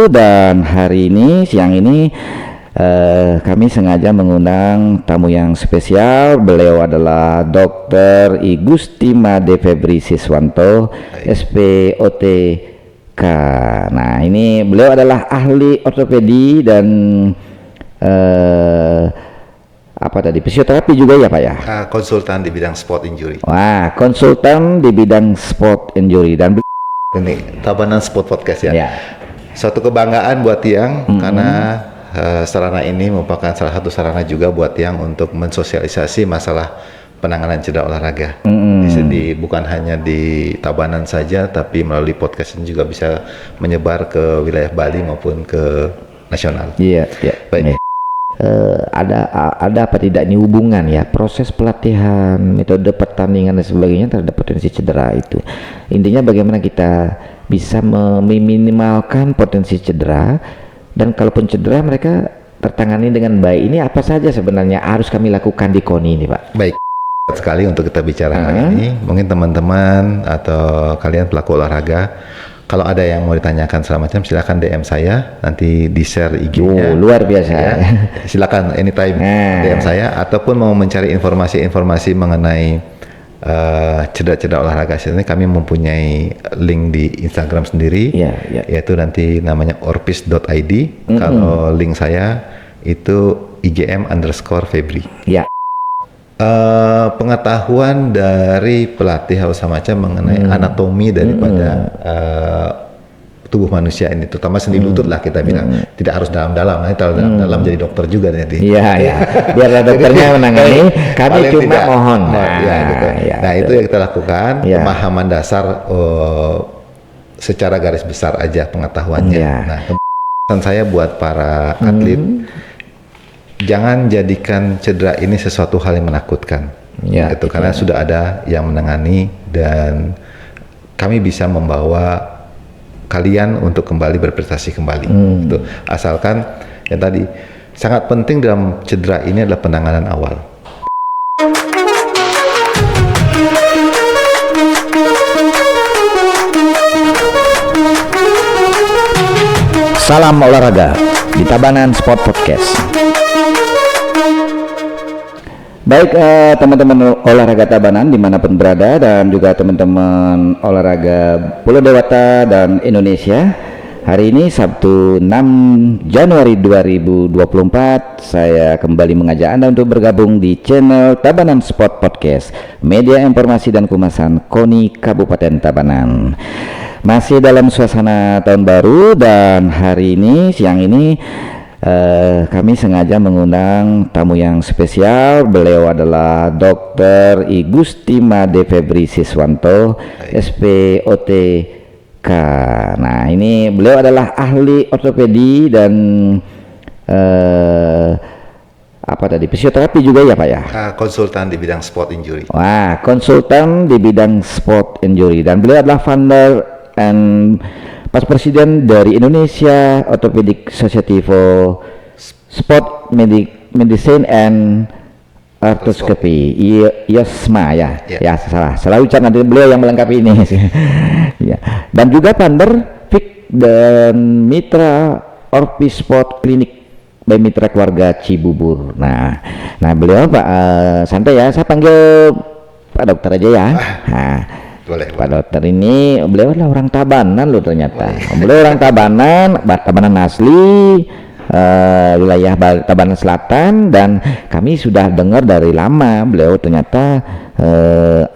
baru, dan hari ini siang ini kami sengaja mengundang tamu yang spesial. Beliau adalah Dr. I Gusti Made Febri Siswanto, SPOTK. Nah, ini beliau adalah ahli ortopedi dan fisioterapi juga ya Pak ya? Konsultan di bidang sport injury. Wah, konsultan di bidang sport injury. Dan ini Tabanan Sport Podcast ya. Suatu kebanggaan buat Tiang karena sarana ini merupakan salah satu sarana juga buat Tiang untuk mensosialisasi masalah penanganan cedera olahraga. Jadi bukan hanya di Tabanan saja, tapi melalui podcast ini juga bisa menyebar ke wilayah Bali maupun ke nasional. Iya. Baik. Ada apa tidak ini hubungan ya proses pelatihan, metode pertandingan dan sebagainya terhadap potensi cedera itu. Intinya bagaimana kita bisa meminimalkan potensi cedera, dan kalaupun cedera mereka tertangani dengan baik. Ini apa saja sebenarnya harus kami lakukan di KONI ini Pak? Baik sekali untuk kita bicara hari ini. Mungkin teman-teman atau kalian pelaku olahraga, kalau ada yang mau ditanyakan segala macam, silakan DM saya, nanti di share IG-nya. Luar biasa ya. Silakan anytime DM saya, ataupun mau mencari informasi-informasi mengenai cedera-cedera olahraga ini, kami mempunyai link di Instagram sendiri, yaitu nanti namanya orpis.id. Kalau link saya itu IGM_Febri. Pengetahuan dari pelatih harus macam mengenai anatomi daripada tubuh manusia ini, terutama sendi lutut lah kita bilang. Tidak harus dalam-dalam, nanti kalau dalam jadi dokter juga nanti. Iya. Biar dokternya menangani, kami cuma mohon. Nah, itu yang kita lakukan, pemahaman dasar secara garis besar aja pengetahuannya. Nah, pesan saya buat para atlet, jangan jadikan cedera ini sesuatu hal yang menakutkan. Karena sudah ada yang menangani, dan kami bisa membawa kalian untuk kembali berprestasi kembali. Gitu. Asalkan yang tadi sangat penting dalam cedera ini adalah penanganan awal. Salam olahraga di Tabanan Sport Podcast. Baik teman-teman olahraga Tabanan dimanapun berada, dan juga teman-teman olahraga Pulau Dewata dan Indonesia. Hari ini Sabtu 6 Januari 2024, saya kembali mengajak Anda untuk bergabung di channel Tabanan Sport Podcast, media informasi dan kumasan KONI Kabupaten Tabanan. Masih dalam suasana tahun baru, dan hari ini siang ini kami sengaja mengundang tamu yang spesial. Beliau adalah Dr. I Gusti Made Febri Siswanto, SPOTK. Nah, ini beliau adalah ahli ortopedi dan fisioterapi juga ya Pak ya? Konsultan di bidang sport injury. Wah, konsultan di bidang sport injury, dan beliau adalah founder and Pas Presiden dari Indonesia Orthopedic Society for Sport Medicine and Arthroscopy, IOSMA ya. Salah ucap, nanti beliau yang melengkapi ini. Dan juga founder Vic dan Mitra Orpis Sport Clinic by Mitra Keluarga Cibubur. Nah beliau Pak santai ya, saya panggil Pak Dokter aja ya. Boleh. Pak Dokter ini beliau adalah orang Tabanan loh ternyata. Beliau orang Tabanan asli, wilayah Tabanan Selatan, dan kami sudah dengar dari lama beliau ternyata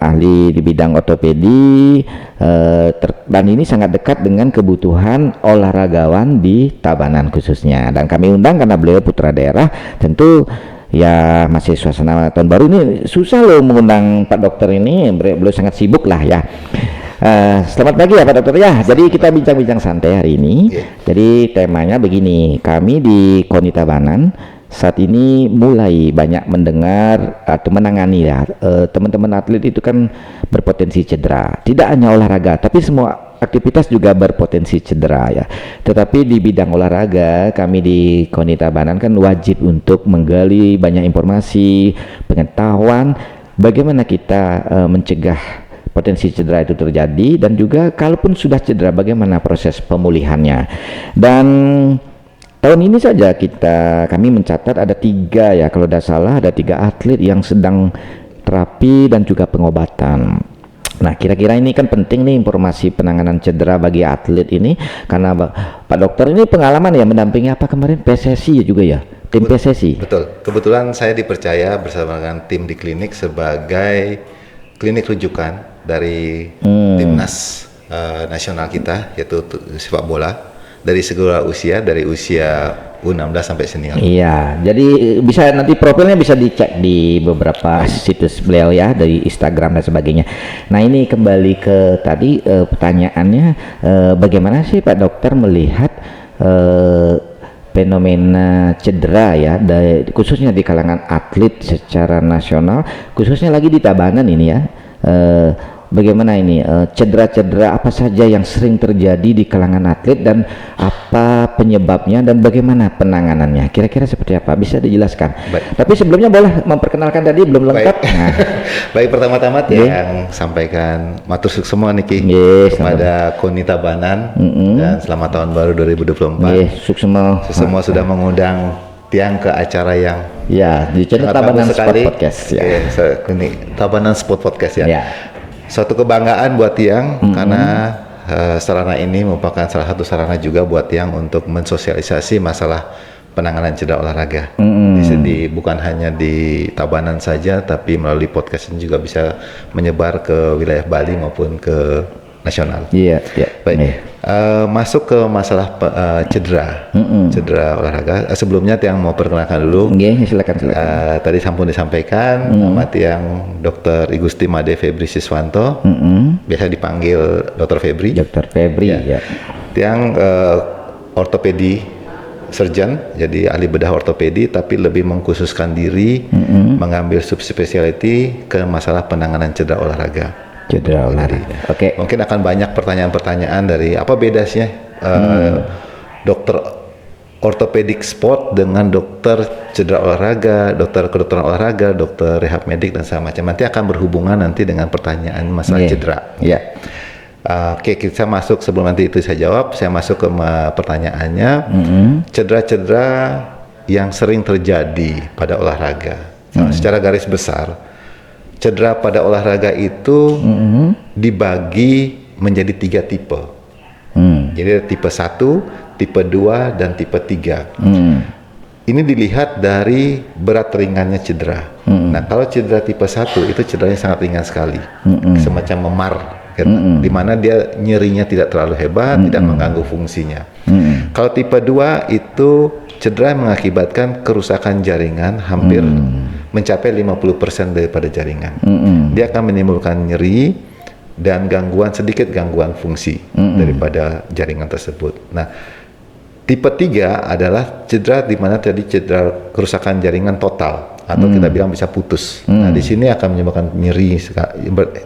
ahli di bidang ortopedi, dan ini sangat dekat dengan kebutuhan olahragawan di Tabanan khususnya. Dan kami undang karena beliau putra daerah, tentu ya masih suasana tahun baru ini susah loh mengundang Pak Dokter ini, beliau sangat sibuk lah ya. Selamat pagi ya Pak Dokter ya. Jadi kita bincang-bincang santai hari ini. Jadi temanya begini, kami di KONI Tabanan saat ini mulai banyak mendengar atau menangani ya teman-teman atlet itu kan berpotensi cedera. Tidak hanya olahraga, tapi semua aktivitas juga berpotensi cedera ya. Tetapi di bidang olahraga kami di KONI Tabanan kan wajib untuk menggali banyak informasi, pengetahuan bagaimana kita mencegah potensi cedera itu terjadi, dan juga kalaupun sudah cedera bagaimana proses pemulihannya. Dan tahun ini saja kami mencatat ada 3 ya, kalau tidak salah ada 3 atlet yang sedang terapi dan juga pengobatan. Nah, kira-kira ini kan penting nih informasi penanganan cedera bagi atlet ini, karena Pak Dokter ini pengalaman ya mendampingi apa kemarin PSSI juga ya, tim PSSI. Betul. Kebetulan saya dipercaya bersama dengan tim di klinik sebagai klinik rujukan dari timnas nasional kita, yaitu sepak bola dari segala usia, dari usia U16 sampai senior. Iya, jadi bisa nanti profilnya bisa dicek di beberapa situs beliau ya, dari Instagram dan sebagainya. Nah, ini kembali ke tadi pertanyaannya, bagaimana sih Pak Dokter melihat fenomena cedera ya, khususnya di kalangan atlet secara nasional, khususnya lagi di Tabanan ini ya. Bagaimana ini cedera-cedera apa saja yang sering terjadi di kalangan atlet, dan apa penyebabnya dan bagaimana penanganannya, kira-kira seperti apa, bisa dijelaskan? Baik. Tapi sebelumnya boleh memperkenalkan, tadi belum lengkap. Baik, nah. Baik, pertama-tama yang sampaikan matur semua niki kepada KONI Tabanan dan selamat tahun baru 2024. Semua sudah mengundang tiang ke acara yang di channel Tabanan Sport Podcast ya. Ini Tabanan Sport Podcast ya. Suatu kebanggaan buat Tiang karena sarana ini merupakan salah satu sarana juga buat Tiang untuk mensosialisasi masalah penanganan cedera olahraga. Bukan hanya di Tabanan saja, tapi melalui podcast ini juga bisa menyebar ke wilayah Bali maupun ke nasional. Baik. Masuk ke masalah cedera olahraga. Sebelumnya Tiang mau perkenalkan dulu. Silakan. Tadi sampun disampaikan nama Tiang Dr. Igusti Made Febri Siswanto, biasa dipanggil Dr. Febri. Dr. Febri ya. Tiang ortopedi surgeon, jadi ahli bedah ortopedi, tapi lebih mengkhususkan diri mengambil subspecialty ke masalah penanganan cedera olahraga. Oke. Mungkin akan banyak pertanyaan-pertanyaan dari apa bedanya dokter ortopedik sport dengan dokter cedera olahraga, dokter kedokteran olahraga, dokter rehab medik dan segala macam. Nanti akan berhubungan nanti dengan pertanyaan masalah cedera. Oke, kita masuk, sebelum nanti itu saya jawab, saya masuk ke pertanyaannya. Cedera-cedera yang sering terjadi pada olahraga. Secara garis besar, cedera pada olahraga itu dibagi menjadi 3 tipe. Jadi ada tipe 1, tipe 2, dan tipe 3. Ini dilihat dari berat ringannya cedera. Nah, kalau cedera tipe 1 itu cederanya sangat ringan sekali, semacam memar, di mana dia nyerinya tidak terlalu hebat, tidak mengganggu fungsinya. Kalau tipe 2 itu cedera yang mengakibatkan kerusakan jaringan hampir mencapai 50% daripada jaringan. Dia akan menimbulkan nyeri dan sedikit gangguan fungsi daripada jaringan tersebut. Nah, tipe 3 adalah cedera di mana tadi cedera kerusakan jaringan total, atau kita bilang bisa putus. Nah, di sini akan menyebabkan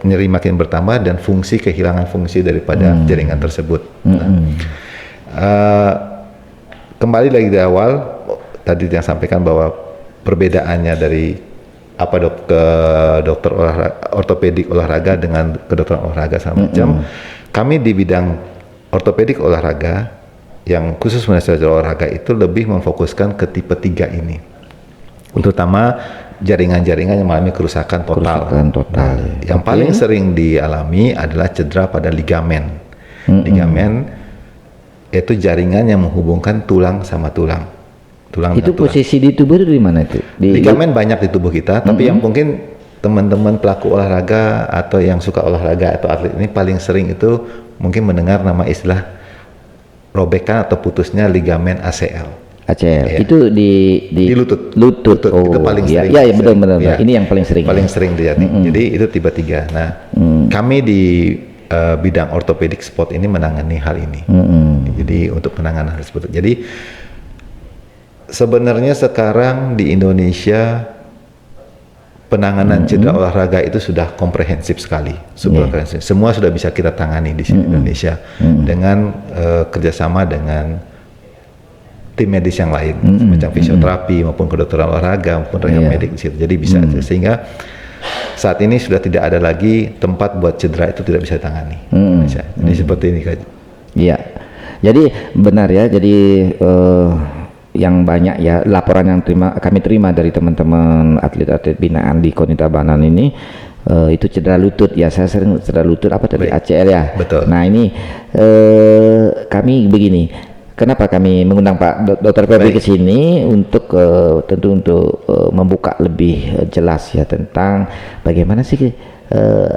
nyeri makin bertambah dan kehilangan fungsi daripada jaringan tersebut. Kembali lagi di awal, tadi yang sampaikan bahwa perbedaannya dari dokter ortopedik olahraga dengan kedokteran olahraga sama macam. Kami di bidang ortopedik olahraga yang khusus mengenai olahraga itu lebih memfokuskan ke tipe 3 ini, terutama jaringan-jaringan yang mengalami kerusakan total. Yang paling sering dialami adalah cedera pada ligamen. Ligamen yaitu jaringan yang menghubungkan tulang sama tulang. Itu posisi di tubuh itu di mana itu? Ligamen banyak di tubuh kita, tapi yang mungkin teman-teman pelaku olahraga atau yang suka olahraga atau atlet ini paling sering itu mungkin mendengar nama istilah robekan atau putusnya ligamen ACL. Ya. Itu di lutut. Oh, itu paling sering. Iya, benar. Ya. Ini yang paling sering. Paling sering terjadi. Jadi itu tipe 3. Nah, kami di bidang ortopedik sport ini menangani hal ini. Jadi untuk penanganan hal tersebut. Jadi sebenarnya sekarang di Indonesia penanganan cedera olahraga itu sudah komprehensif sekali. Semua sudah bisa kita tangani di sini Indonesia dengan kerjasama dengan tim medis yang lain, semacam fisioterapi maupun kedokteran olahraga maupun rehab medik di situ. Jadi bisa sehingga saat ini sudah tidak ada lagi tempat buat cedera itu tidak bisa ditangani. Jadi seperti ini Kak. Iya. Jadi benar ya. Jadi yang banyak ya laporan yang kami terima dari teman-teman atlet-atlet binaan di KONI Tabanan ini itu cedera lutut ya. Saya sering cedera lutut apa tadi, ACL ya. Betul. Nah ini kami begini, kenapa kami mengundang Pak Dr. Febri ke sini untuk tentu untuk membuka lebih jelas ya tentang bagaimana sih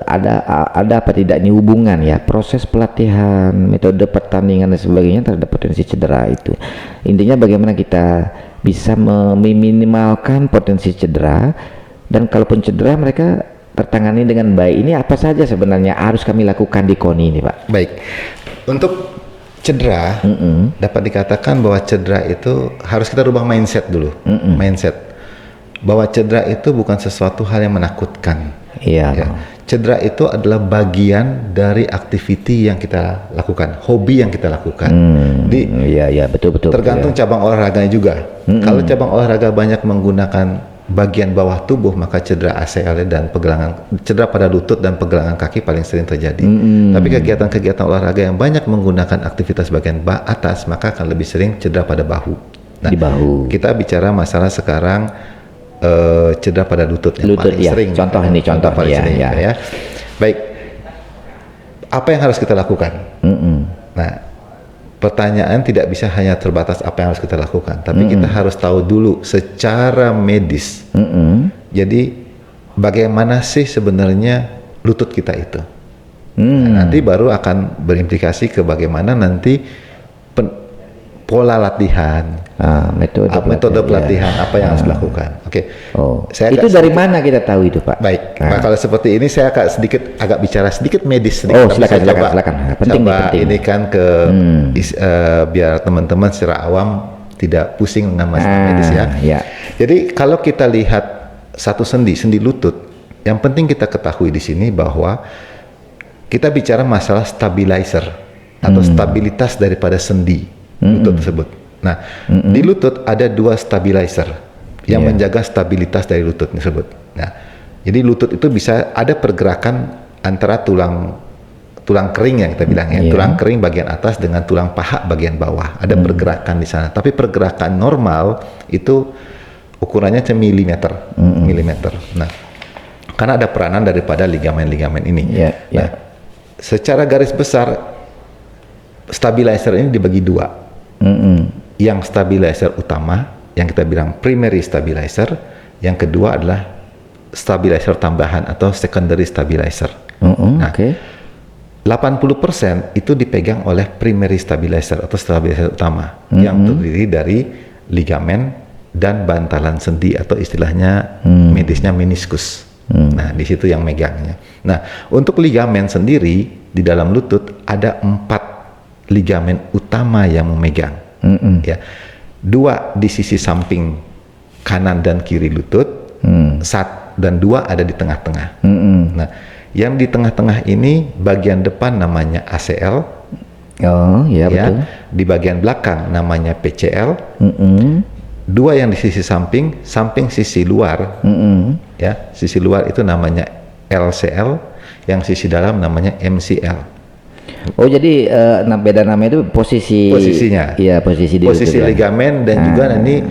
ada apa tidak ini hubungan ya proses pelatihan, metode pertandingan dan sebagainya terhadap potensi cedera itu. Intinya bagaimana kita bisa meminimalkan potensi cedera, dan kalaupun cedera mereka tertangani dengan baik. Ini apa saja sebenarnya harus kami lakukan di KONI ini Pak? Baik, untuk cedera dapat dikatakan bahwa cedera itu harus kita rubah mindset dulu. Mindset bahwa cedera itu bukan sesuatu hal yang menakutkan. Iya. Ya. Cedera itu adalah bagian dari aktiviti yang kita lakukan, hobi yang kita lakukan. Iya betul. Tergantung cabang olahraganya juga. Kalau cabang olahraga banyak menggunakan bagian bawah tubuh, maka cedera ACL dan cedera pada lutut dan pergelangan kaki paling sering terjadi. Tapi kegiatan-kegiatan olahraga yang banyak menggunakan aktivitas bagian atas, maka akan lebih sering cedera pada bahu. Nah, di bahu. Kita bicara masalah sekarang cedera pada lutut yang paling sering. Contoh paling sering ya. Baik, apa yang harus kita lakukan? Nah, pertanyaan tidak bisa hanya terbatas apa yang harus kita lakukan, tapi kita harus tahu dulu secara medis. Jadi bagaimana sih sebenarnya lutut kita itu? Nah, nanti baru akan berimplikasi ke bagaimana nanti pola latihan, metode pelatihan apa yang harus dilakukan. Oke. Itu dari mana kita tahu itu Pak? Baik. Nah, kalau seperti ini saya agak bicara sedikit medis. Silakan. Penting. Ini kan biar teman-teman secara awam tidak pusing dengan masalah medis ya. Jadi kalau kita lihat satu sendi lutut, yang penting kita ketahui di sini bahwa kita bicara masalah stabilizer atau stabilitas daripada sendi lutut tersebut. Nah, di lutut ada 2 stabilizer yang menjaga stabilitas dari lutut tersebut. Nah, jadi lutut itu bisa ada pergerakan antara tulang kering yang kita bilang ya, tulang kering bagian atas dengan tulang paha bagian bawah. Ada pergerakan di sana. Tapi pergerakan normal itu ukurannya milimeter. Nah, karena ada peranan daripada ligamen-ligamen ini. Nah, secara garis besar stabilizer ini dibagi 2. Yang stabilizer utama yang kita bilang primary stabilizer, yang kedua adalah stabilizer tambahan atau secondary stabilizer. Nah, 80% itu dipegang oleh primary stabilizer atau stabilizer utama yang terdiri dari ligamen dan bantalan sendi atau istilahnya medisnya meniskus. Nah, di situ yang megangnya. Nah, untuk ligamen sendiri di dalam lutut ada 4 ligamen utama yang memegang, ya, 2 di sisi samping kanan dan kiri lutut, dan 2 ada di tengah-tengah. Nah, yang di tengah-tengah ini bagian depan namanya ACL, betul. Di bagian belakang namanya PCL, 2 yang di sisi samping sisi luar, ya, sisi luar itu namanya LCL, yang sisi dalam namanya MCL. Jadi beda nama itu posisinya. Iya, posisi ligamen dan juga ini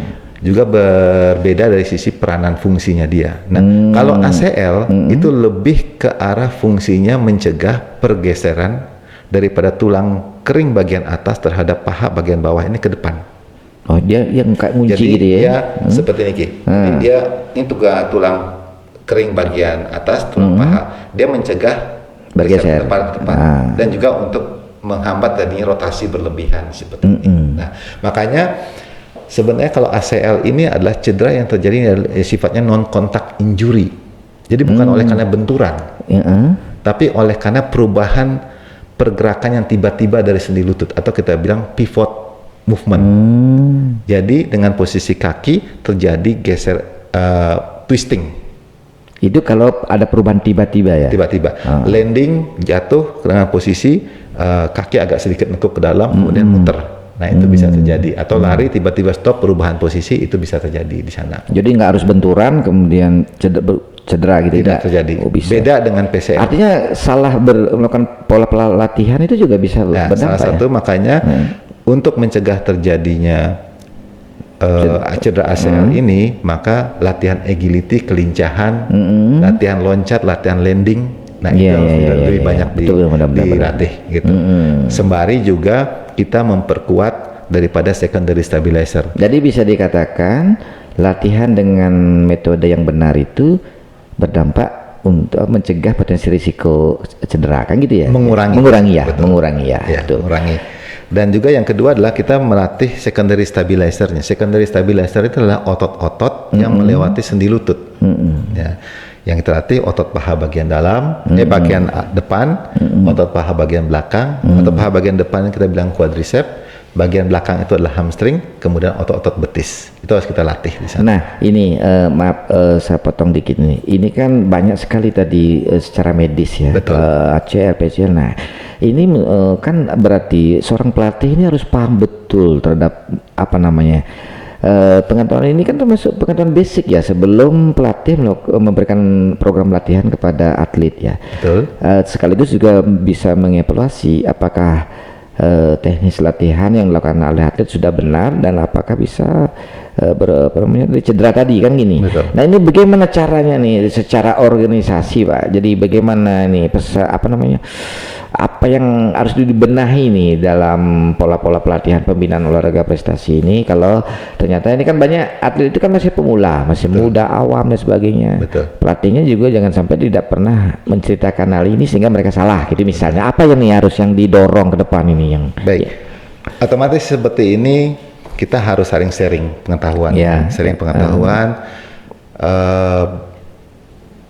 juga berbeda dari sisi peranan fungsinya dia. Nah, kalau ACL itu lebih ke arah fungsinya mencegah pergeseran daripada tulang kering bagian atas terhadap paha bagian bawah ini ke depan. Dia yang kayak ngunci. Jadi gitu ya. Dia seperti ini Ki. Jadi dia ini tulang kering bagian atas, tulang paha, dia mencegah bergeser ke depan dan juga untuk menghambat tadinya rotasi berlebihan seperti ini. Nah, makanya sebenarnya kalau ACL ini adalah cedera yang terjadi sifatnya non kontak injury. Jadi bukan oleh karena benturan, tapi oleh karena perubahan pergerakan yang tiba-tiba dari sendi lutut atau kita bilang pivot movement. Jadi dengan posisi kaki terjadi geser twisting. Itu kalau ada perubahan tiba-tiba ya? Tiba-tiba. Landing, jatuh dengan posisi kaki agak sedikit nekuk ke dalam, kemudian muter. Nah, itu bisa terjadi. Atau lari, tiba-tiba stop, perubahan posisi, itu bisa terjadi di sana. Jadi nggak harus benturan, kemudian cedera gitu tidak terjadi. Bisa. Beda dengan PCL. Artinya salah melakukan pola latihan itu juga bisa berdampak. Salah satu makanya untuk mencegah terjadinya cedera ACL ini, maka latihan agility, kelincahan, latihan loncat, latihan landing, itu harus lebih banyak dilatih gitu. Sembari juga kita memperkuat daripada secondary stabilizer. Jadi bisa dikatakan latihan dengan metode yang benar itu berdampak untuk mencegah potensi risiko cedera, kan gitu ya? Mengurangi ya. Betul. Mengurangi. Dan juga yang kedua adalah kita melatih secondary stabilizer-nya. Secondary stabilizer itu adalah otot-otot yang melewati sendi lutut. Ya. Yang kita latih otot paha bagian dalam, bagian depan, otot paha bagian belakang, otot paha bagian depan yang kita bilang quadricep. Bagian belakang itu adalah hamstring, kemudian otot-otot betis. Itu harus kita latih di sana. Nah, ini maaf saya potong dikit nih. Ini kan banyak sekali tadi secara medis ya. Betul. ACL, PCL. Nah, ini kan berarti seorang pelatih ini harus paham betul terhadap apa namanya. Pengetahuan ini kan termasuk pengetahuan basic ya sebelum pelatih memberikan program latihan kepada atlet ya. Betul. Sekaligus juga bisa mengevaluasi apakah teknis latihan yang dilakukan oleh atlet sudah benar dan apakah bisa cedera tadi kan gini. Betul. Nah ini bagaimana caranya nih secara organisasi Pak? Jadi bagaimana nih apa yang harus dibenahi nih dalam pola-pola pelatihan pembinaan olahraga prestasi ini kalau ternyata ini kan banyak atlet itu kan masih pemula, masih muda, awam dan sebagainya. Betul. Pelatihnya juga jangan sampai tidak pernah menceritakan hal ini sehingga mereka salah gitu misalnya. Apa yang yang didorong ke depan ini yang baik. Otomatis seperti ini kita harus saling sharing pengetahuan, pengetahuan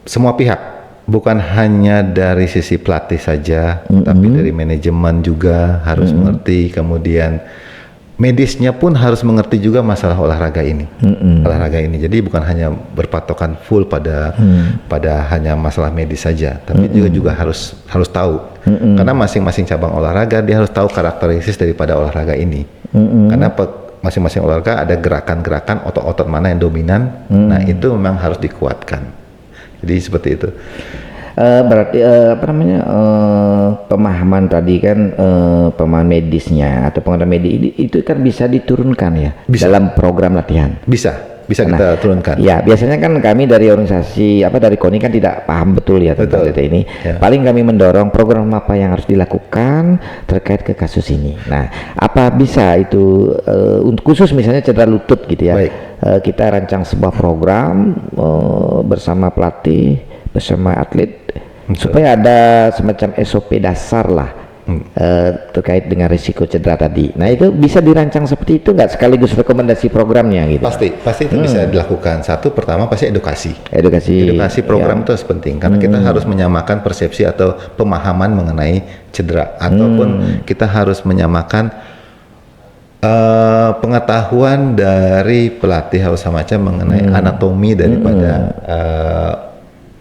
semua pihak. Bukan hanya dari sisi pelatih saja, tapi dari manajemen juga harus mengerti, kemudian medisnya pun harus mengerti juga masalah olahraga ini. Olahraga ini. Jadi bukan hanya berpatokan full pada hanya masalah medis saja, tapi juga harus tahu. Karena masing-masing cabang olahraga dia harus tahu karakteristik daripada olahraga ini. Karena masing-masing olahraga ada gerakan-gerakan otot-otot mana yang dominan. Nah, itu memang harus dikuatkan. Jadi seperti itu. Berarti pemahaman tadi kan pemahaman medisnya atau pengetahuan medis itu kan bisa diturunkan ya dalam program latihan. Bisa kita turunkan. Ya biasanya kan kami dari organisasi dari KONI kan tidak paham betul ya tentang data ini. Ya. Paling kami mendorong program apa yang harus dilakukan terkait ke kasus ini. Nah, apa bisa itu untuk khusus misalnya cedera lutut gitu ya. Baik. Kita rancang sebuah program bersama pelatih, bersama atlet supaya ada semacam SOP dasar lah terkait dengan risiko cedera tadi. Nah itu bisa dirancang seperti itu nggak sekaligus rekomendasi programnya gitu? Pasti itu bisa dilakukan. Satu pertama pasti edukasi program itu penting karena kita harus menyamakan persepsi atau pemahaman mengenai cedera ataupun kita harus menyamakan pengetahuan dari pelatih harus semacam mengenai anatomi daripada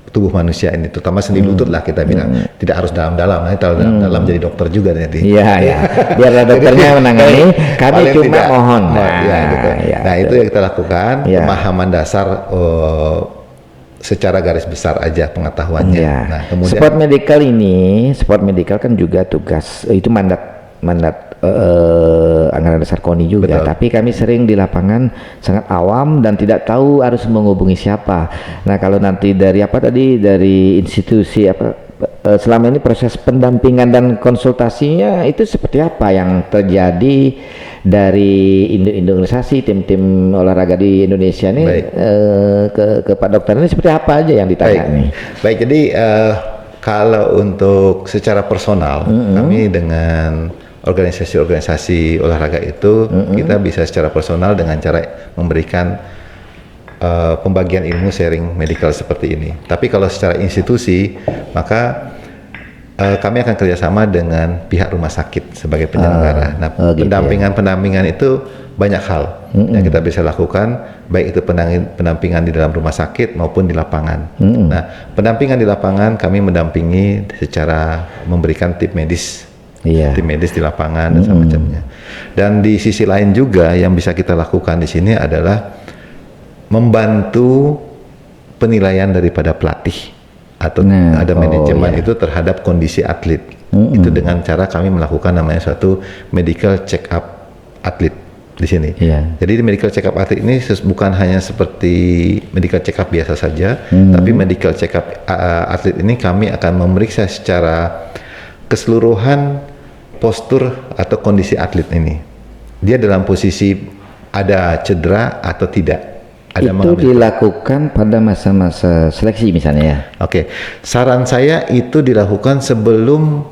tubuh manusia ini, terutama sendi lutut lah kita bilang. Tidak harus dalam-dalam, nanti kalau dalam-dalam jadi dokter juga nanti. Iya. Biar dokternya menangani, kami cuma mohon. Nah, itu yang kita lakukan, pemahaman dasar secara garis besar aja pengetahuannya. Nah, kemudian sport medical kan juga tugas itu mandat anggaran dasar KONI juga. Betul. Tapi kami sering di lapangan sangat awam dan tidak tahu harus menghubungi siapa. Nah kalau nanti dari institusi selama ini proses pendampingan dan konsultasinya itu seperti apa yang terjadi dari organisasi tim-tim olahraga di Indonesia ini ke Pak Dokter ini seperti apa aja yang ditanya nih? Baik, jadi kalau untuk secara personal kami dengan organisasi-organisasi olahraga itu kita bisa secara personal dengan cara memberikan pembagian ilmu sharing medical seperti ini. Tapi kalau secara institusi maka kami akan kerjasama dengan pihak rumah sakit sebagai penyelenggara. Nah, pendampingan itu banyak hal yang kita bisa lakukan, baik itu pendampingan di dalam rumah sakit maupun di lapangan. Nah, pendampingan di lapangan kami mendampingi secara memberikan tim medis di lapangan dan semacamnya. Dan di sisi lain juga yang bisa kita lakukan di sini adalah membantu penilaian daripada pelatih atau ada manajemen itu terhadap kondisi atlet. Itu dengan cara kami melakukan namanya suatu medical check up atlet di sini. Jadi di medical check up atlet ini bukan hanya seperti medical check up biasa saja, tapi medical check up atlet ini kami akan memeriksa secara keseluruhan postur atau kondisi atlet ini. Dia dalam posisi ada cedera atau tidak. Itu dilakukan pada masa-masa seleksi misalnya ya? Oke, saran saya itu dilakukan sebelum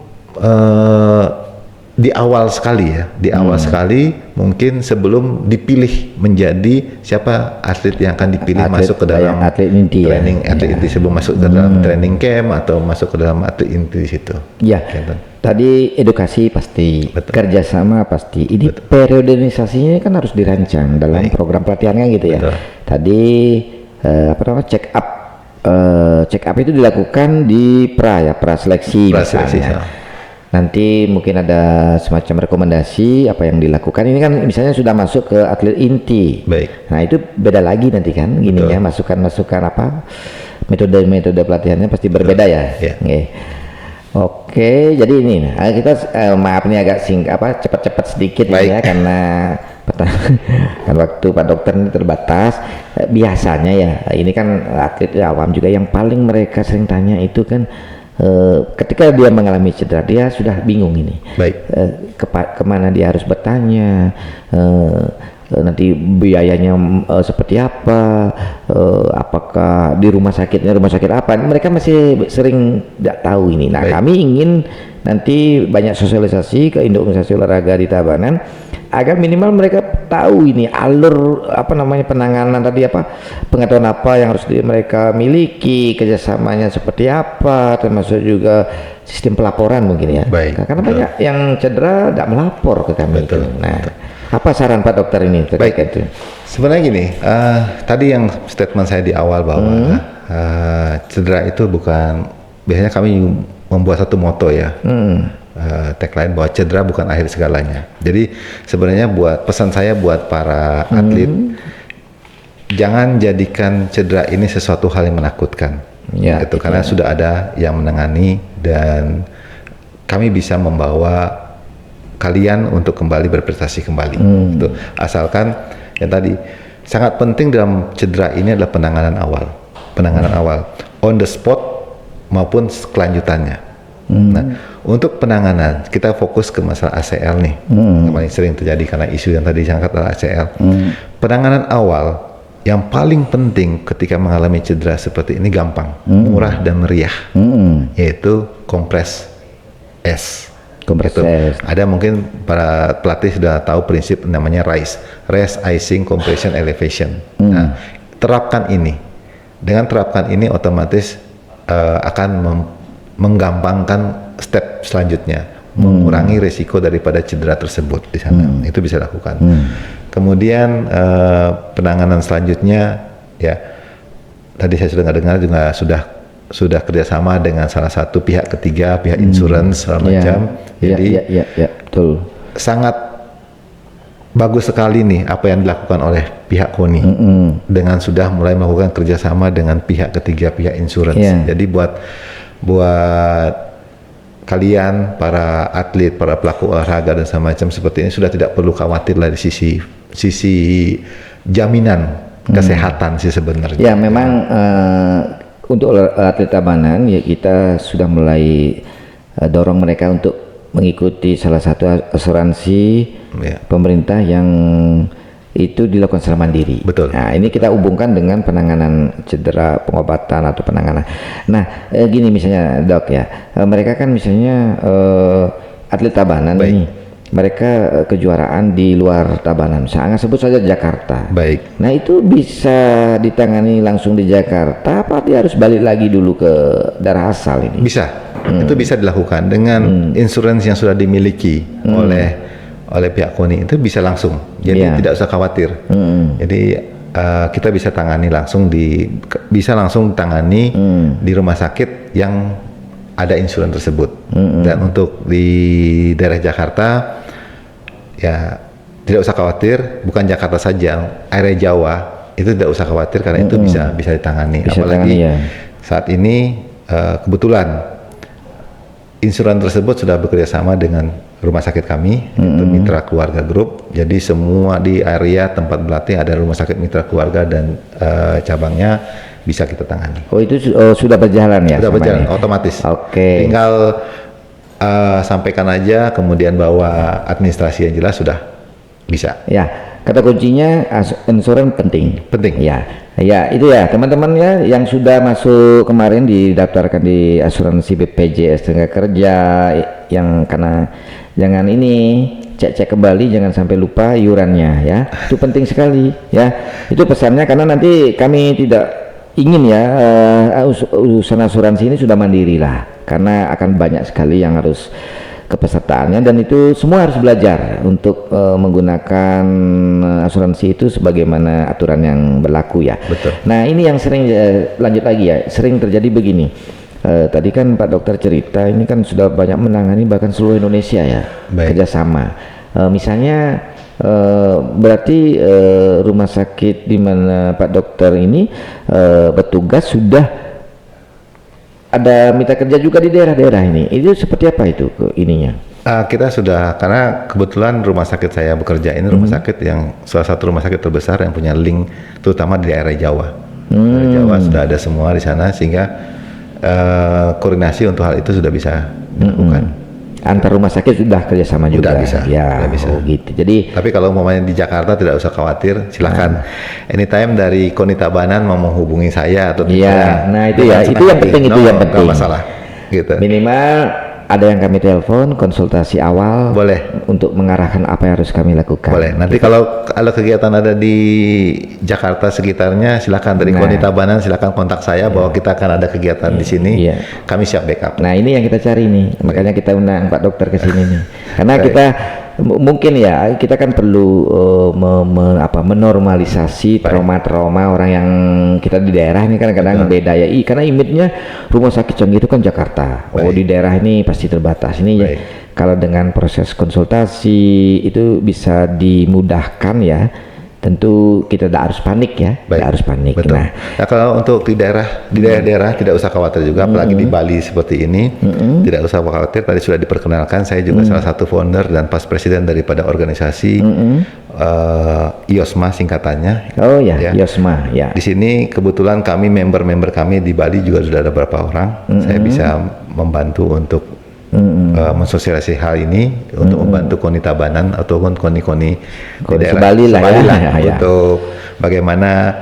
di awal sekali ya, awal sekali mungkin sebelum dipilih menjadi siapa atlet yang akan dipilih masuk ke dalam atlet inti training atlet inti sebelum masuk ke dalam training camp atau masuk ke dalam atlet inti di situ. Ya. Tadi edukasi pasti, kerjasama pasti. Ini periodisasinya kan harus dirancang dalam program pelatihan kan gitu ya. Tadi check up, check up itu dilakukan di pra seleksi misalnya. Nanti mungkin ada semacam rekomendasi apa yang dilakukan. Ini kan misalnya sudah masuk ke atlet inti. Nah itu beda lagi nanti kan, gininya masukan-masukan apa metode pelatihannya pasti berbeda ya. Oke, jadi ini kita maaf nih agak cepat-cepat sedikit ya karena kan waktu Pak Dokter ini terbatas. Biasanya ya ini kan atlet awam juga yang paling mereka sering tanya itu kan ketika dia mengalami cedera dia sudah bingung ini. Kemana dia harus bertanya, nanti biayanya seperti apa, apakah di rumah sakit apa, mereka masih sering tidak tahu ini. Nah kami ingin nanti banyak sosialisasi ke induk organisasi olahraga di Tabanan agar minimal mereka tahu ini alur penanganan tadi pengetahuan apa yang harus mereka miliki, kerjasamanya seperti apa, termasuk juga sistem pelaporan mungkin ya. Karena banyak yang cedera tidak melapor ke kami. Apa saran Pak Dokter ini terkait itu? Sebenarnya gini, tadi yang statement saya di awal bahwa cedera itu bukan, biasanya kami membuat satu moto ya. Tagline bahwa cedera bukan akhir segalanya. Jadi sebenarnya pesan saya buat para atlet, jangan jadikan cedera ini sesuatu hal yang menakutkan. Karena sudah ada yang menangani dan kami bisa membawa kalian untuk kembali berprestasi kembali. Asalkan yang tadi sangat penting dalam cedera ini adalah penanganan awal, on the spot maupun kelanjutannya. Nah, untuk penanganan kita fokus ke masalah ACL nih, yang paling sering terjadi karena isu yang tadi diangkat adalah ACL. Penanganan awal yang paling penting ketika mengalami cedera seperti ini gampang, murah dan meriah, yaitu kompres S. Ada mungkin para pelatih sudah tahu prinsip namanya RICE, Rest, Icing, Compression, Elevation. Nah, terapkan ini. Dengan terapkan ini otomatis akan menggampangkan step selanjutnya, mengurangi risiko daripada cedera tersebut di sana. Itu bisa dilakukan. Kemudian penanganan selanjutnya ya, tadi saya sudah dengar juga sudah kerjasama dengan salah satu pihak ketiga, pihak insurance segala macam. Jadi betul. Sangat bagus sekali nih apa yang dilakukan oleh pihak KONI dengan sudah mulai melakukan kerjasama dengan pihak ketiga, pihak insurance. Jadi buat kalian para atlet, para pelaku olahraga dan semacam seperti ini sudah tidak perlu khawatir dari sisi jaminan kesehatan sih sebenarnya. Ya memang untuk atlet Tabanan ya kita sudah mulai dorong mereka untuk mengikuti salah satu asuransi pemerintah yang itu dilakukan secara mandiri. Nah ini kita hubungkan dengan penanganan cedera, pengobatan atau penanganan. Nah gini misalnya dok ya, mereka kan misalnya atlet Tabanan ini, mereka kejuaraan di luar Tabanan, misalnya sebut saja Jakarta. Nah itu bisa ditangani langsung di Jakarta, apa dia harus balik lagi dulu ke daerah asal ini? Bisa, itu bisa dilakukan dengan insurans yang sudah dimiliki oleh pihak KONI, itu bisa langsung, jadi tidak usah khawatir. Jadi kita bisa tangani langsung bisa langsung tangani di rumah sakit yang ada insurans tersebut. Dan untuk di daerah Jakarta ya tidak usah khawatir, bukan Jakarta saja, area Jawa itu tidak usah khawatir karena itu bisa ditangani. Bisa Apalagi ditangani, ya. saat ini kebetulan insuran tersebut sudah bekerja sama dengan rumah sakit kami, yaitu Mitra Keluarga Group. Jadi semua di area tempat berlatih ada rumah sakit Mitra Keluarga dan cabangnya bisa kita tangani. Oh itu sudah berjalan ya? Sudah berjalan, otomatis. Oke. Tinggal sampaikan aja, kemudian bawa administrasi yang jelas sudah bisa. Ya, kata kuncinya insuran penting. Penting. Ya itu ya teman-teman ya yang sudah masuk kemarin didaftarkan di asuransi BPJS Tenaga Kerja, yang karena jangan ini cek kembali, jangan sampai lupa iurannya ya. Itu penting sekali ya. Itu pesannya, karena nanti kami tidak ingin ya urusan asuransi ini sudah mandiri lah, karena akan banyak sekali yang harus kepesertaannya, dan itu semua harus belajar untuk menggunakan asuransi itu sebagaimana aturan yang berlaku ya. Betul. Nah ini yang sering lanjut lagi ya, sering terjadi begini. Tadi kan Pak Dokter cerita ini kan sudah banyak menangani bahkan seluruh Indonesia ya. Baik. Kerjasama. Misalnya berarti rumah sakit di mana Pak Dokter ini bertugas sudah ada mitra kerja juga di daerah-daerah ini. Itu seperti apa itu ininya? Kita sudah, karena kebetulan rumah sakit saya bekerja ini rumah sakit yang salah satu rumah sakit terbesar yang punya link terutama di daerah Jawa. Daerah Jawa sudah ada semua di sana, sehingga koordinasi untuk hal itu sudah bisa dilakukan. Antar rumah sakit sudah kerjasama juga. Bisa. Ya, Udah bisa. Oh gitu. Jadi tapi kalau umpamanya di Jakarta tidak usah khawatir, silakan anytime dari KONI Tabanan mau menghubungi saya atau iya, nah itu ya, itu yang penting, itu yang penting. Nggak masalah, gitu. Minimal ada yang kami telepon, konsultasi awal. Boleh. Untuk mengarahkan apa yang harus kami lakukan. Boleh. Nanti gitu. kalau kegiatan ada di Jakarta sekitarnya, silakan dari KONI Tabanan, silakan kontak saya bahwa kita akan ada kegiatan di sini. Kami siap backup. Nah ini yang kita cari nih, makanya kita undang Pak Dokter ke sini nih. Karena kita mungkin ya kita kan perlu menormalisasi trauma-trauma orang yang kita di daerah ini kan kadang beda ya. Karena image-nya rumah sakit canggih itu kan Jakarta. Oh di daerah ini pasti terbatas ini ya. Kalau dengan proses konsultasi itu bisa dimudahkan ya. Tentu kita tidak harus panik ya, tidak harus panik. Betul. Nah, kalau untuk di daerah-daerah tidak usah khawatir juga, apalagi di Bali seperti ini, tidak usah khawatir. Tadi sudah diperkenalkan, saya juga salah satu founder dan pas presiden daripada organisasi IOSMA singkatannya. Oh ya, IOSMA ya. Di sini kebetulan kami member-member kami di Bali juga sudah ada beberapa orang. Saya bisa membantu untuk mensosialisasi hal ini untuk membantu KONI Tabanan ataupun KONI-KONI di daerah Bali lah ya. Untuk bagaimana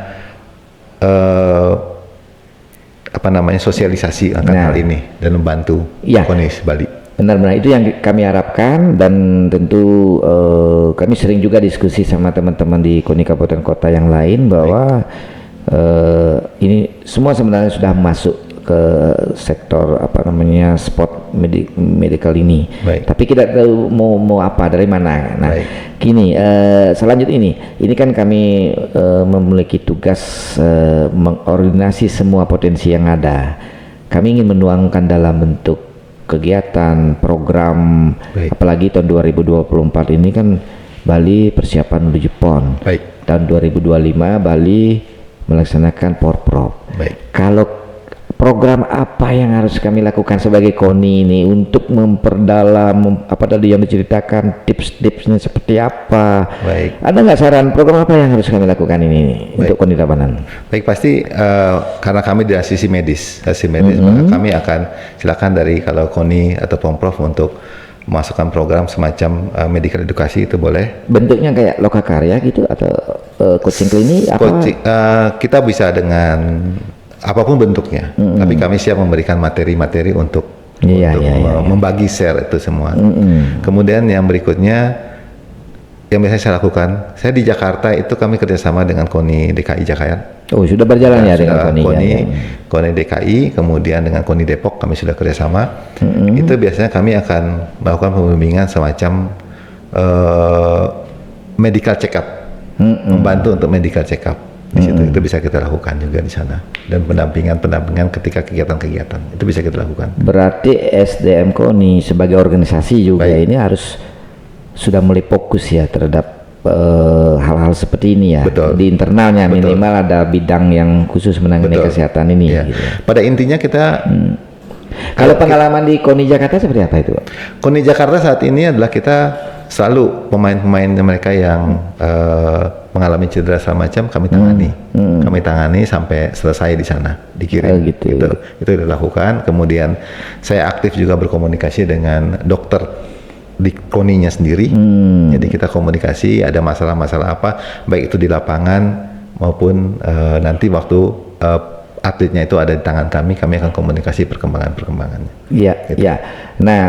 sosialisasi akan hal ini dan membantu KONI Bali. Benar-benar itu yang kami harapkan, dan tentu kami sering juga diskusi sama teman-teman di KONI kabupaten kota yang lain bahwa ini semua sebenarnya sudah masuk ke sektor sport medical ini. Tapi kita tahu mau apa dari mana. Nah, gini selanjutnya ini kan kami memiliki tugas mengordinasi semua potensi yang ada. Kami ingin menuangkan dalam bentuk kegiatan program, apalagi tahun 2024 ini kan Bali persiapan menuju PON. Tahun 2025 Bali melaksanakan Porprov. Kalau program apa yang harus kami lakukan sebagai KONI ini untuk memperdalam apa tadi yang diceritakan, tips-tipsnya seperti apa? Ada nggak saran program apa yang harus kami lakukan ini untuk KONI Tabanan? Baik, pasti karena kami dari sisi medis, maka kami akan silakan dari kalau KONI atau Pomprov untuk masukkan program semacam medical edukasi, itu boleh. Bentuknya kayak lokakarya gitu atau coaching klinik apa? Kita bisa dengan apapun bentuknya, tapi kami siap memberikan materi-materi untuk membagi share itu semua. Kemudian yang berikutnya yang biasanya saya lakukan, saya di Jakarta itu kami kerjasama dengan KONI DKI Jakarta. Oh sudah berjalan ya dengan KONI DKI, kemudian dengan KONI Depok kami sudah kerjasama. Itu biasanya kami akan melakukan pembimbingan semacam medical check up, membantu untuk medical check up. Di situ itu bisa kita lakukan juga di sana, dan pendampingan ketika kegiatan-kegiatan itu bisa kita lakukan. Berarti SDM KONI sebagai organisasi juga ini harus sudah mulai fokus ya terhadap hal-hal seperti ini ya. Betul. Di internalnya minimal ada bidang yang khusus menangani kesehatan ini. Ya. Gitu. Pada intinya kita kalau pengalaman di KONI Jakarta seperti apa itu? KONI Jakarta saat ini adalah kita selalu pemain-pemain mereka yang mengalami cedera segala macam kami tangani. Kami tangani sampai selesai di sana, dikirim. Gitu. Itu dilakukan. Kemudian saya aktif juga berkomunikasi dengan dokter di KONI-nya sendiri. Jadi kita komunikasi ada masalah-masalah apa, baik itu di lapangan maupun nanti waktu atletnya itu ada di tangan kami akan komunikasi perkembangannya. Iya, gitu. ya. Nah,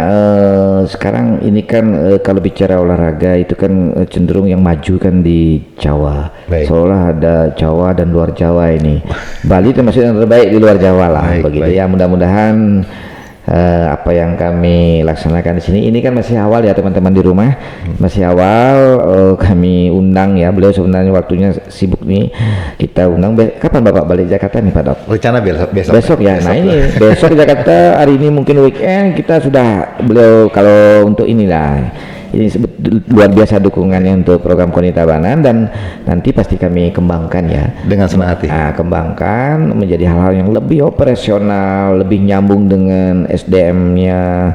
sekarang ini kan kalau bicara olahraga itu kan cenderung yang maju kan di Jawa. Seolah ada Jawa dan luar Jawa ini. Bali termasuk yang terbaik di luar Jawa lah, begitu ya. Mudah-mudahan apa yang kami laksanakan di sini ini kan masih awal ya teman-teman di rumah, masih awal. Kami undang ya, beliau sebenarnya waktunya sibuk nih, kita undang. Kapan Bapak balik Jakarta nih Pak Dok? Rencana besok ya. Nah ini besok di Jakarta, hari ini mungkin weekend kita sudah beliau kalau untuk inilah. Ini luar biasa dukungannya untuk program KONI Tabanan dan nanti pasti kami kembangkan ya. Dengan senang hati. Kembangkan menjadi hal-hal yang lebih operasional, lebih nyambung dengan SDM-nya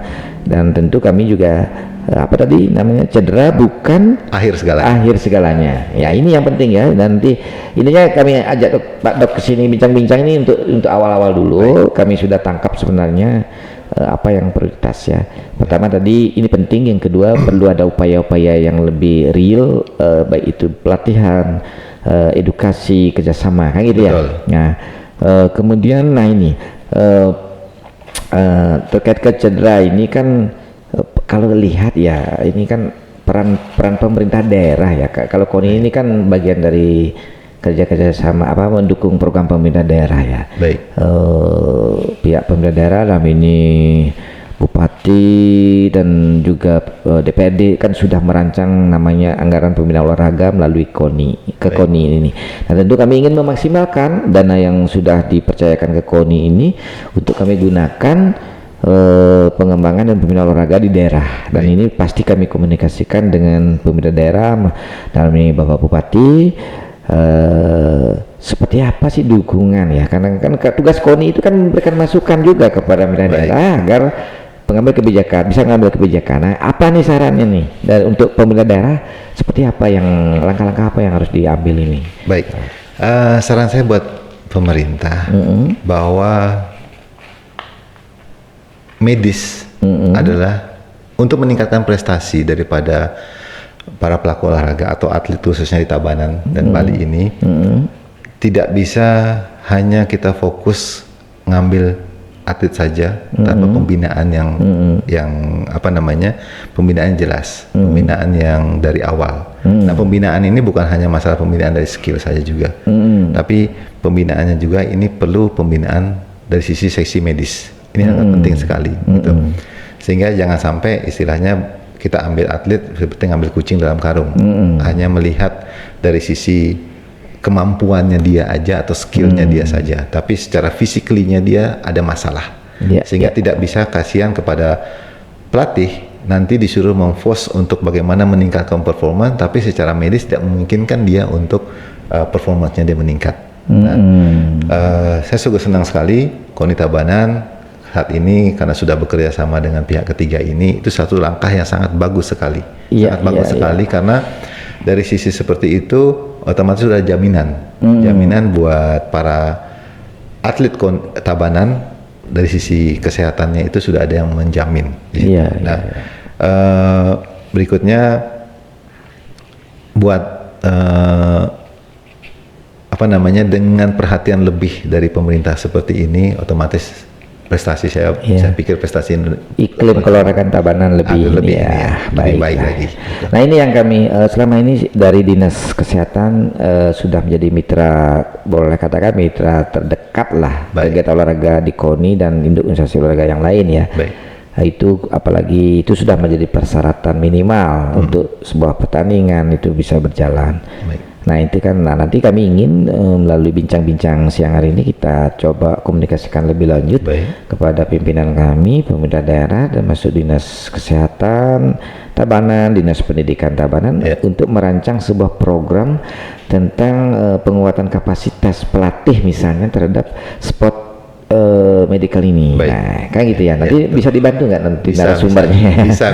dan tentu kami juga apa tadi namanya cedera bukan akhir segalanya. Ya ini yang penting ya. Nanti ininya kami ajak Pak Dok kesini bincang-bincang ini untuk awal-awal dulu. Kami sudah tangkap sebenarnya apa yang prioritas ya. Pertama tadi ini penting, yang kedua perlu ada upaya-upaya yang lebih real, baik itu pelatihan, edukasi, kerjasama kan gitu. Betul. Ya. Nah kemudian ini terkait ke cedera ini kan kalau lihat ya ini kan peran pemerintah daerah ya. Kalau KONI ini kan bagian dari kerja sama mendukung program pemerintah daerah ya. Baik. Pihak pemerintah daerah dalam ini Bupati dan juga DPRD kan sudah merancang namanya anggaran pembinaan olahraga melalui KONI KONI ini. Nah tentu kami ingin memaksimalkan dana yang sudah dipercayakan ke KONI ini untuk kami gunakan pengembangan dan pembinaan olahraga di daerah. Dan ini pasti kami komunikasikan dengan pemerintah daerah dalam ini Bapak Bupati. Seperti apa sih dukungan ya, karena kan tugas KONI itu kan memberikan masukan juga kepada pemerintah daerah agar pengambil kebijakan bisa mengambil kebijakan. Nah, apa nih sarannya nih dari untuk pemerintah daerah, seperti apa yang langkah-langkah apa yang harus diambil ini? Baik, saran saya buat pemerintah bahwa medis adalah untuk meningkatkan prestasi daripada para pelaku olahraga atau atlet khususnya di Tabanan dan Bali ini tidak bisa hanya kita fokus ngambil atlet saja tanpa pembinaan yang apa namanya pembinaan jelas, pembinaan yang dari awal. Nah pembinaan ini bukan hanya masalah pembinaan dari skill saja juga, tapi pembinaannya juga ini perlu pembinaan dari sisi seksi medis. Ini sangat penting sekali, gitu. Sehingga jangan sampai istilahnya kita ambil atlet seperti ngambil kucing dalam karung, hanya melihat dari sisi kemampuannya dia aja atau skillnya dia saja, tapi secara physically-nya dia ada masalah, sehingga tidak bisa kasihan kepada pelatih nanti disuruh memforce untuk bagaimana meningkatkan performa, tapi secara medis tidak memungkinkan dia untuk performanya dia meningkat. Saya sungguh senang sekali KONI Tabanan saat ini karena sudah bekerja sama dengan pihak ketiga ini, itu satu langkah yang sangat bagus sekali, sangat bagus sekali karena dari sisi seperti itu otomatis sudah jaminan buat para atlet Tabanan dari sisi kesehatannya itu sudah ada yang menjamin. Berikutnya buat apa namanya dengan perhatian lebih dari pemerintah seperti ini, otomatis prestasi saya pikir prestasi iklim keolahragaan Tabanan lebih baik lagi. Nah ini yang kami selama ini dari Dinas Kesehatan sudah menjadi mitra, boleh katakan mitra terdekat lah kegiatan olahraga di KONI dan induk organisasi olahraga yang lain ya. Itu apalagi itu sudah menjadi persyaratan minimal untuk sebuah pertandingan itu bisa berjalan. Nah itu kan, nanti kami ingin melalui bincang-bincang siang hari ini kita coba komunikasikan lebih lanjut kepada pimpinan kami, pemerintah daerah dan masuk dinas kesehatan Tabanan, dinas pendidikan Tabanan untuk merancang sebuah program tentang penguatan kapasitas pelatih misalnya terhadap sport medical ini. Nah, kan gitu ya. Nanti bisa dibantu nggak nanti narasumbernya? Bisa.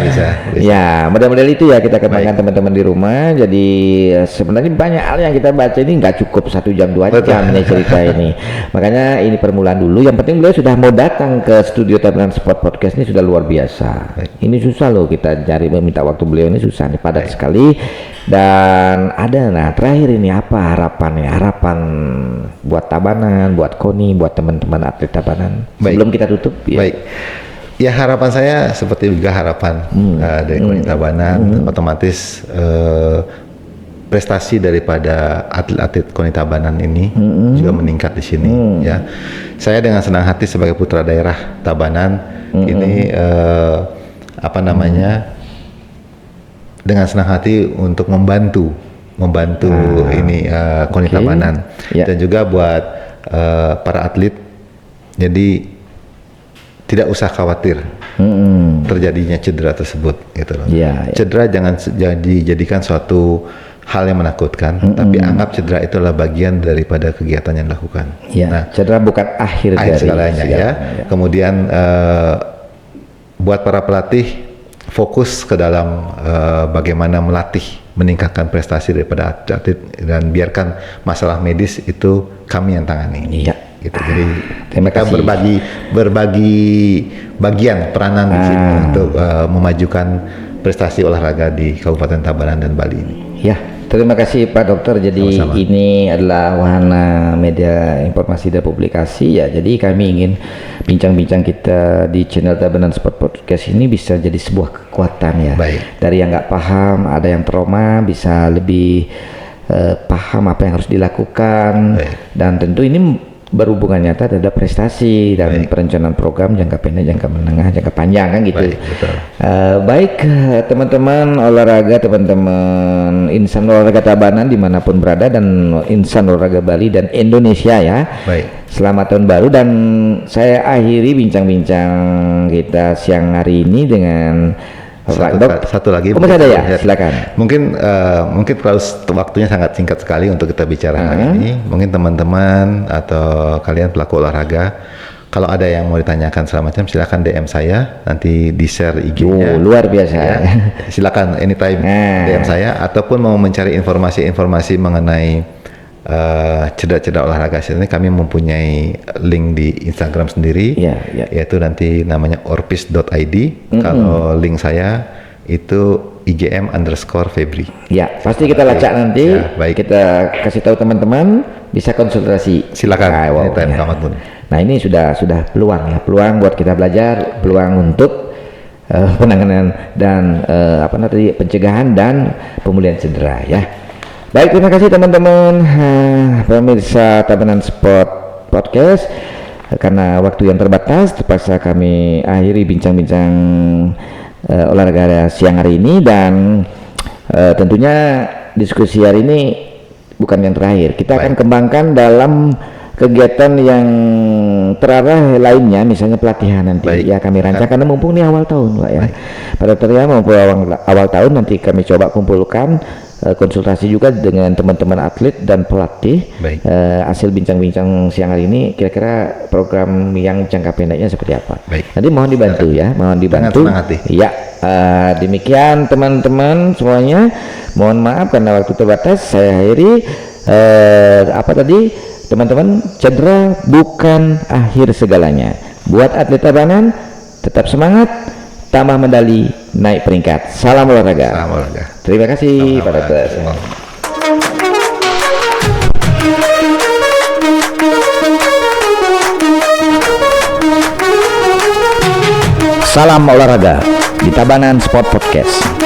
Ya, model-model itu ya kita kembangkan teman-teman di rumah. Jadi sebenarnya banyak hal yang kita baca ini nggak cukup 1 jam 2 jam nih cerita ini. Makanya ini permulaan dulu. Yang penting beliau sudah mau datang ke studio Tabanan Sport Podcast ini sudah luar biasa. Ini susah loh kita cari, meminta waktu beliau ini susah nih, padat sekali. Dan ada, nah terakhir ini apa harapan buat Tabanan, buat KONI, buat teman-teman atlet Tabanan sebelum kita tutup ya. Baik ya, harapan saya seperti juga harapan dari KONI Tabanan, otomatis prestasi daripada atlet-atlet KONI Tabanan ini juga meningkat di sini ya. Saya dengan senang hati sebagai putra daerah Tabanan ini dengan senang hati untuk membantu ini KONI Tabanan dan juga buat para atlet. Jadi tidak usah khawatir terjadinya cedera tersebut gitu loh. Cedera jangan dijadikan suatu hal yang menakutkan, tapi anggap cedera itu adalah bagian daripada kegiatan yang dilakukan. Nah, cedera bukan akhir dari segalanya ya. Kemudian buat para pelatih, fokus ke dalam bagaimana melatih, meningkatkan prestasi daripada atlet, dan biarkan masalah medis itu kami yang tangani. Gitu. Jadi kita berbagi bagian peranan di sini untuk memajukan prestasi olahraga di Kabupaten Tabanan dan Bali ini. Ya, terima kasih Pak Dokter. Jadi sama-sama. Ini adalah wahana media informasi dan publikasi ya. Jadi kami ingin bincang-bincang kita di channel Tabanan Sport Podcast ini bisa jadi sebuah kekuatan ya. Dari yang nggak paham, ada yang trauma, bisa lebih paham apa yang harus dilakukan. Dan tentu ini berhubungan nyata terhadap prestasi dan perencanaan program jangka pendek, jangka menengah, jangka panjang kan gitu. Baik teman-teman olahraga, teman-teman insan olahraga Tabanan dimanapun berada, dan insan olahraga Bali dan Indonesia ya. Selamat tahun baru, dan saya akhiri bincang-bincang kita siang hari ini dengan satu lagi. Masih ada ya? Silakan. Mungkin kalau waktunya sangat singkat sekali untuk kita bicara hari ini. Mungkin teman-teman atau kalian pelaku olahraga, kalau ada yang mau ditanyakan segala macam, silakan DM saya, nanti di share IG-nya. Luar biasa. Ya. Silakan anytime DM saya, ataupun mau mencari informasi mengenai cedera-cedera olahraga ini, kami mempunyai link di Instagram sendiri, yaitu nanti namanya orpis.id. Kalau link saya itu IGM_Febri. Ya, pasti kita lacak nanti. Kita kasih tahu teman-teman, bisa konsultasi. Silakan. Nah ini sudah peluang buat kita belajar, peluang untuk penanganan dan pencegahan dan pemulihan cedera ya. Baik, terima kasih teman-teman pemirsa Tabanan Sport Podcast. Karena waktu yang terbatas, terpaksa kami akhiri bincang-bincang olahraga siang hari ini, dan tentunya diskusi hari ini bukan yang terakhir. Kita akan kembangkan dalam kegiatan yang terarah lainnya, misalnya pelatihan nanti ya kami rancang, karena mumpung ini awal tahun Pak ya. Pada mumpung awal tahun nanti kami coba kumpulkan konsultasi juga dengan teman-teman atlet dan pelatih. Hasil bincang-bincang siang hari ini, kira-kira program yang jangka pendeknya seperti apa. Nanti mohon dibantu ya, mohon dibantu. Ya, demikian teman-teman semuanya. Mohon maaf karena waktu terbatas. Saya akhiri teman-teman, cedera bukan akhir segalanya. Buat atlet Tabanan, tetap semangat, tambah medali, naik peringkat. Salam olahraga. Terima kasih Pak Dokter. Salam olahraga di Tabanan Sport Podcast.